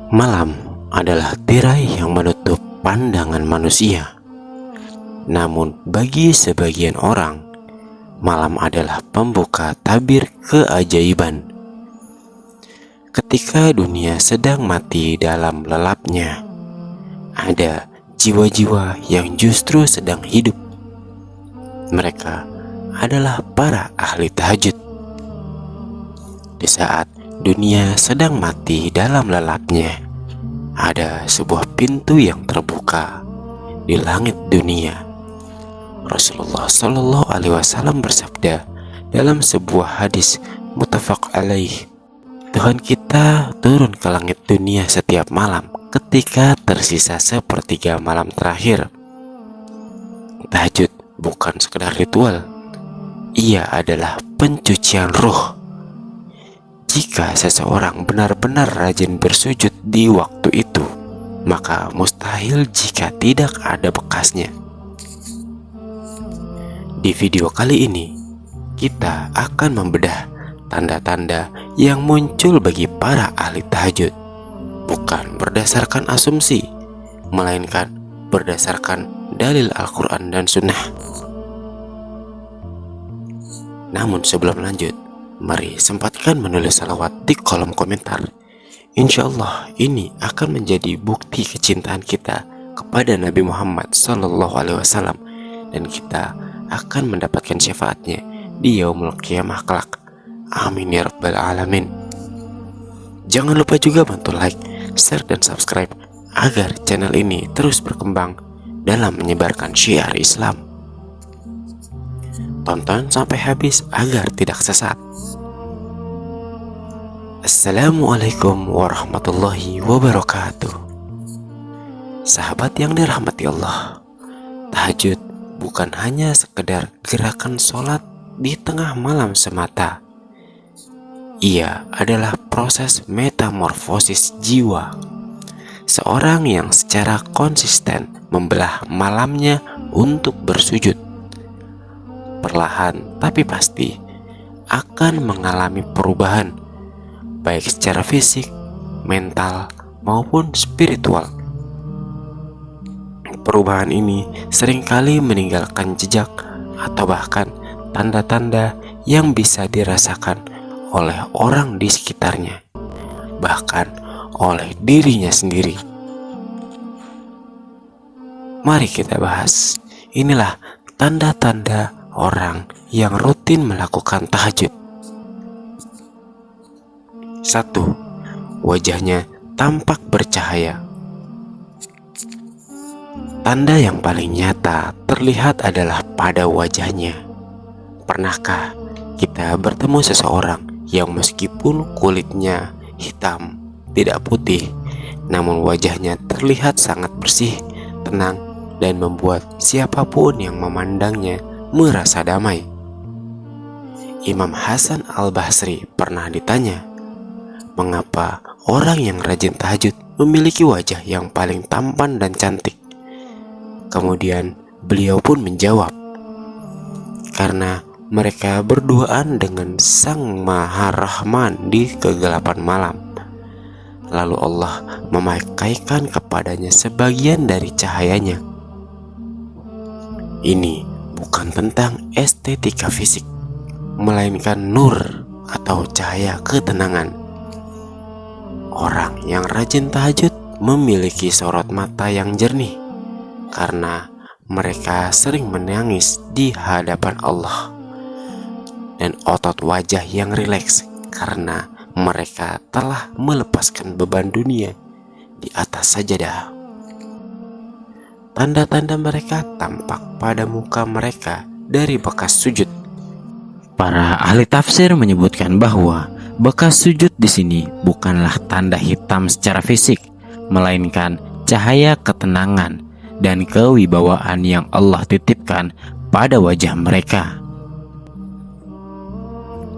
Malam adalah tirai yang menutup pandangan manusia. Namun bagi sebagian orang, malam adalah pembuka tabir keajaiban. Ketika dunia sedang mati dalam lelapnya, ada jiwa-jiwa yang justru sedang hidup. Mereka adalah para ahli tahajud. Di saat dunia sedang mati dalam lelapnya, ada sebuah pintu yang terbuka di langit dunia. Rasulullah Shallallahu Alaihi Wasallam bersabda dalam sebuah hadis muttafaq alaih, Tuhan kita turun ke langit dunia setiap malam ketika tersisa sepertiga malam terakhir. Tahajud bukan sekedar ritual, ia adalah pencucian ruh. Jika seseorang benar-benar rajin bersujud di waktu itu, maka mustahil jika tidak ada bekasnya. Di video kali ini, kita akan membedah tanda-tanda yang muncul bagi para ahli tahajud, bukan berdasarkan asumsi, melainkan berdasarkan dalil Al-Quran dan Sunnah. Namun sebelum lanjut, mari sempatkan menulis salawat di kolom komentar. Insya Allah ini akan menjadi bukti kecintaan kita kepada Nabi Muhammad Sallallahu Alaihi Wasallam, dan kita akan mendapatkan syafaatnya di yaumul qiyamah kelak. Amin ya rabbal alamin. Jangan lupa juga bantu like, share, dan subscribe agar channel ini terus berkembang dalam menyebarkan syiar Islam. Tonton sampai habis agar tidak sesat. Assalamualaikum warahmatullahi wabarakatuh. Sahabat yang dirahmati Allah, tahajud bukan hanya sekedar gerakan sholat di tengah malam semata. Ia adalah proses metamorfosis jiwa. Seorang yang secara konsisten membelah malamnya untuk bersujud, perlahan tapi pasti akan mengalami perubahan, baik secara fisik, mental, maupun spiritual. Perubahan ini seringkali meninggalkan jejak atau bahkan tanda-tanda yang bisa dirasakan oleh orang di sekitarnya, bahkan oleh dirinya sendiri. Mari kita bahas. Inilah tanda-tanda orang yang rutin melakukan tahajud. 1. Wajahnya tampak bercahaya. Tanda yang paling nyata terlihat adalah pada wajahnya. Pernahkah kita bertemu seseorang yang meskipun kulitnya hitam, tidak putih, namun wajahnya terlihat sangat bersih, tenang, dan membuat siapapun yang memandangnya merasa damai? Imam Hasan Al-Basri pernah ditanya, mengapa orang yang rajin tahajud memiliki wajah yang paling tampan dan cantik? Kemudian beliau pun menjawab, karena mereka berduaan dengan Sang Maha Rahman di kegelapan malam. Lalu Allah memakaikan kepadanya sebagian dari cahayanya. Ini bukan tentang estetika fisik, melainkan nur atau cahaya ketenangan. Orang yang rajin tahajud memiliki sorot mata yang jernih, karena mereka sering menangis di hadapan Allah, dan otot wajah yang rileks karena mereka telah melepaskan beban dunia di atas sajadah. Tanda-tanda mereka tampak pada muka mereka dari bekas sujud. Para ahli tafsir menyebutkan bahwa bekas sujud di sini bukanlah tanda hitam secara fisik, melainkan cahaya ketenangan dan kewibawaan yang Allah titipkan pada wajah mereka.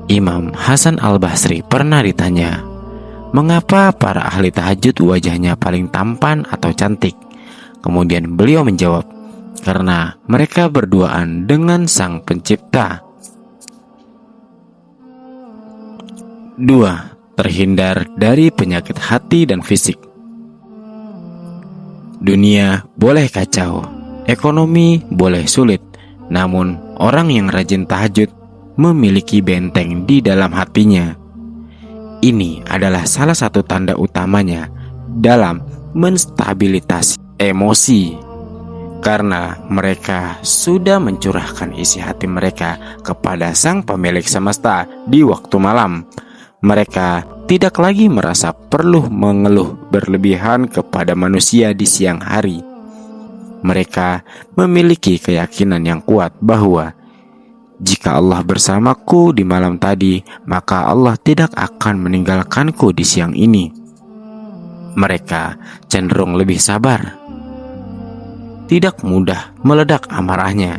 Imam Hasan Al-Basri pernah ditanya, mengapa para ahli tahajud wajahnya paling tampan atau cantik? Kemudian beliau menjawab, karena mereka berduaan dengan Sang Pencipta. 2. Terhindar dari penyakit hati dan fisik. Dunia boleh kacau, ekonomi boleh sulit, namun orang yang rajin tahajud memiliki benteng di dalam hatinya. Ini adalah salah satu tanda utamanya dalam menstabilitas emosi, karena mereka sudah mencurahkan isi hati mereka kepada Sang Pemilik semesta di waktu malam. Mereka tidak lagi merasa perlu mengeluh berlebihan kepada manusia di siang hari. Mereka memiliki keyakinan yang kuat bahwa jika Allah bersamaku di malam tadi, maka Allah tidak akan meninggalkanku di siang ini. Mereka cenderung lebih sabar, tidak mudah meledak amarahnya,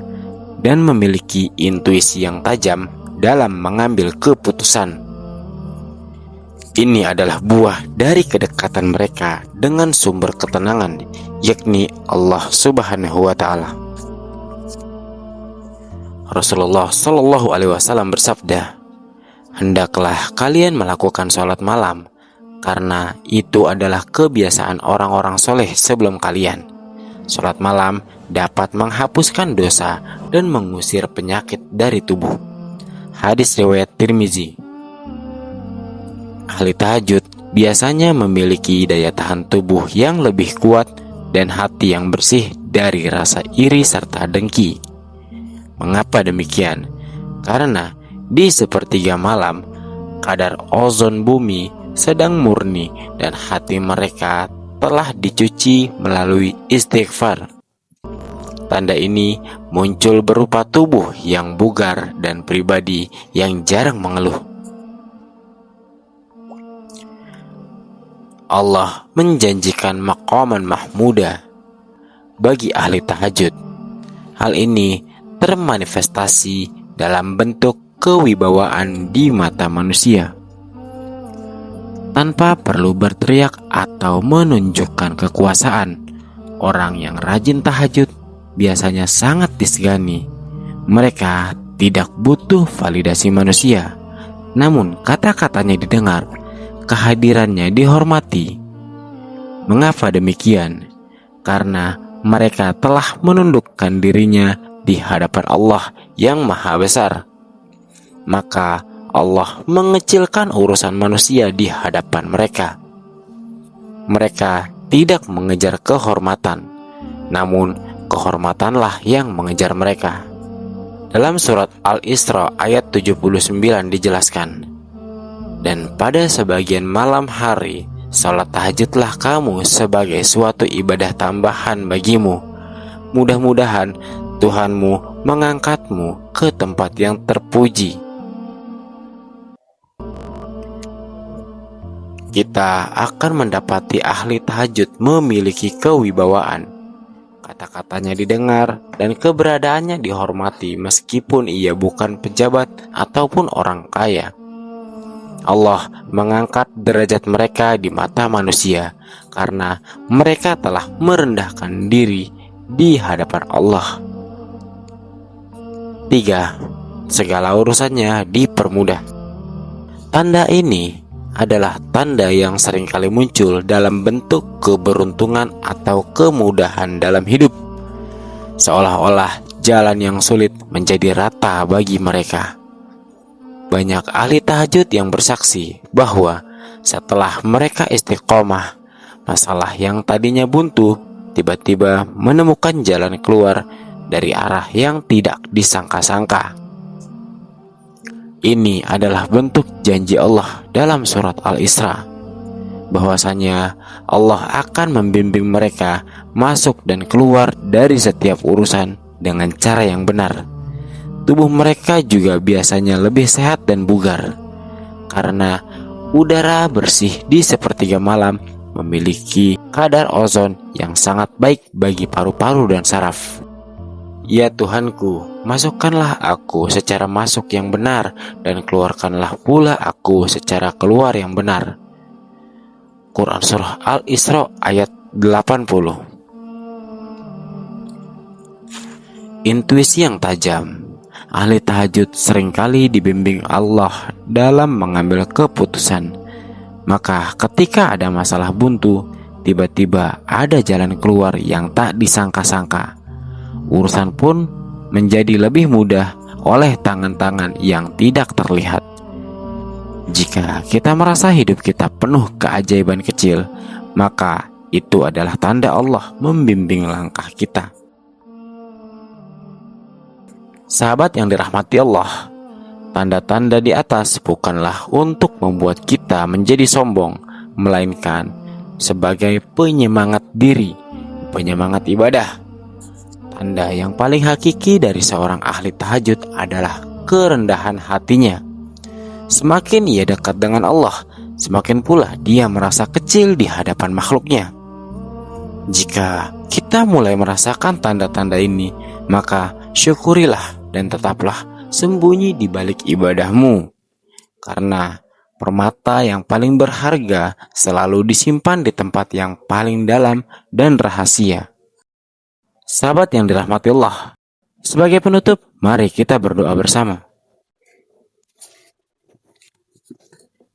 dan memiliki intuisi yang tajam dalam mengambil keputusan. Ini adalah buah dari kedekatan mereka dengan sumber ketenangan, yakni Allah Subhanahu wa Ta'ala. Rasulullah Shallallahu Alaihi Wasallam bersabda, "Hendaklah kalian melakukan sholat malam, karena itu adalah kebiasaan orang-orang soleh sebelum kalian. Sholat malam dapat menghapuskan dosa dan mengusir penyakit dari tubuh." Hadis riwayat Tirmizi. Ahli tahajud biasanya memiliki daya tahan tubuh yang lebih kuat dan hati yang bersih dari rasa iri serta dengki. Mengapa demikian? Karena di sepertiga malam, kadar ozon bumi sedang murni dan hati mereka telah dicuci melalui istighfar. Tanda ini muncul berupa tubuh yang bugar dan pribadi yang jarang mengeluh. Allah menjanjikan maqaman mahmuda bagi ahli tahajud. Hal ini termanifestasi dalam bentuk kewibawaan di mata manusia. Tanpa perlu berteriak atau menunjukkan kekuasaan, orang yang rajin tahajud biasanya sangat disegani. Mereka tidak butuh validasi manusia, namun kata-katanya didengar, kehadirannya dihormati. Mengapa demikian? Karena mereka telah menundukkan dirinya di hadapan Allah yang Maha Besar. Maka Allah mengecilkan urusan manusia di hadapan mereka. Mereka tidak mengejar kehormatan, namun kehormatanlah yang mengejar mereka. Dalam surat Al-Isra ayat 79 dijelaskan, "Dan pada sebagian malam hari, salat tahajudlah kamu sebagai suatu ibadah tambahan bagimu. Mudah-mudahan Tuhanmu mengangkatmu ke tempat yang terpuji." Kita akan mendapati ahli tahajud memiliki kewibawaan. Kata-katanya didengar dan keberadaannya dihormati meskipun ia bukan pejabat ataupun orang kaya. Allah mengangkat derajat mereka di mata manusia karena mereka telah merendahkan diri di hadapan Allah. 3. Segala urusannya dipermudah. Tanda ini adalah tanda yang seringkali muncul dalam bentuk keberuntungan atau kemudahan dalam hidup. Seolah-olah jalan yang sulit menjadi rata bagi mereka. Banyak ahli tahajud yang bersaksi bahwa setelah mereka istiqomah, masalah yang tadinya buntu tiba-tiba menemukan jalan keluar dari arah yang tidak disangka-sangka. Ini adalah bentuk janji Allah dalam surat Al-Isra, bahwasanya Allah akan membimbing mereka masuk dan keluar dari setiap urusan dengan cara yang benar. Tubuh mereka juga biasanya lebih sehat dan bugar, karena udara bersih di sepertiga malam memiliki kadar ozon yang sangat baik bagi paru-paru dan saraf. Ya Tuhanku, masukkanlah aku secara masuk yang benar, dan keluarkanlah pula aku secara keluar yang benar. Quran Surah Al-Isra ayat 80. Intuisi yang tajam. Ahli tahajud seringkali dibimbing Allah dalam mengambil keputusan. Maka ketika ada masalah buntu, tiba-tiba ada jalan keluar yang tak disangka-sangka. Urusan pun menjadi lebih mudah oleh tangan-tangan yang tidak terlihat. Jika kita merasa hidup kita penuh keajaiban kecil, maka itu adalah tanda Allah membimbing langkah kita. Sahabat yang dirahmati Allah, tanda-tanda di atas bukanlah untuk membuat kita menjadi sombong, melainkan sebagai penyemangat diri, penyemangat ibadah. Tanda yang paling hakiki dari seorang ahli tahajud adalah kerendahan hatinya. Semakin ia dekat dengan Allah, semakin pula dia merasa kecil di hadapan makhluknya. Jika kita mulai merasakan tanda-tanda ini, maka syukurilah dan tetaplah sembunyi di balik ibadahmu. Karena permata yang paling berharga selalu disimpan di tempat yang paling dalam dan rahasia. Sahabat yang dirahmati Allah, sebagai penutup, mari kita berdoa bersama.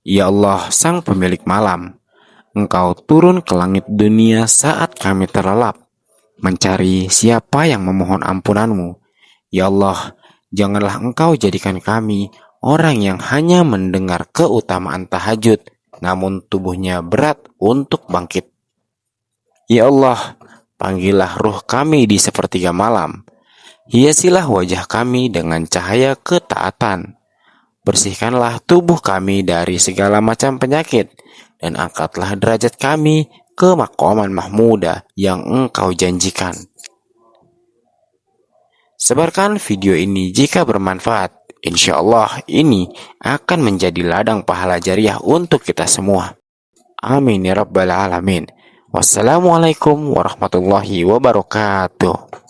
Ya Allah, Sang Pemilik Malam, Engkau turun ke langit dunia saat kami terlelap, mencari siapa yang memohon ampunan-Mu. Ya Allah, janganlah Engkau jadikan kami orang yang hanya mendengar keutamaan tahajud, namun tubuhnya berat untuk bangkit. Ya Allah, panggillah ruh kami di sepertiga malam. Hiasilah wajah kami dengan cahaya ketaatan. Bersihkanlah tubuh kami dari segala macam penyakit, dan angkatlah derajat kami ke maqaman mahmudah yang Engkau janjikan. Sebarkan video ini jika bermanfaat. Insya Allah ini akan menjadi ladang pahala jariah untuk kita semua. Amin ya rabbal alamin. Wassalamualaikum warahmatullahi wabarakatuh.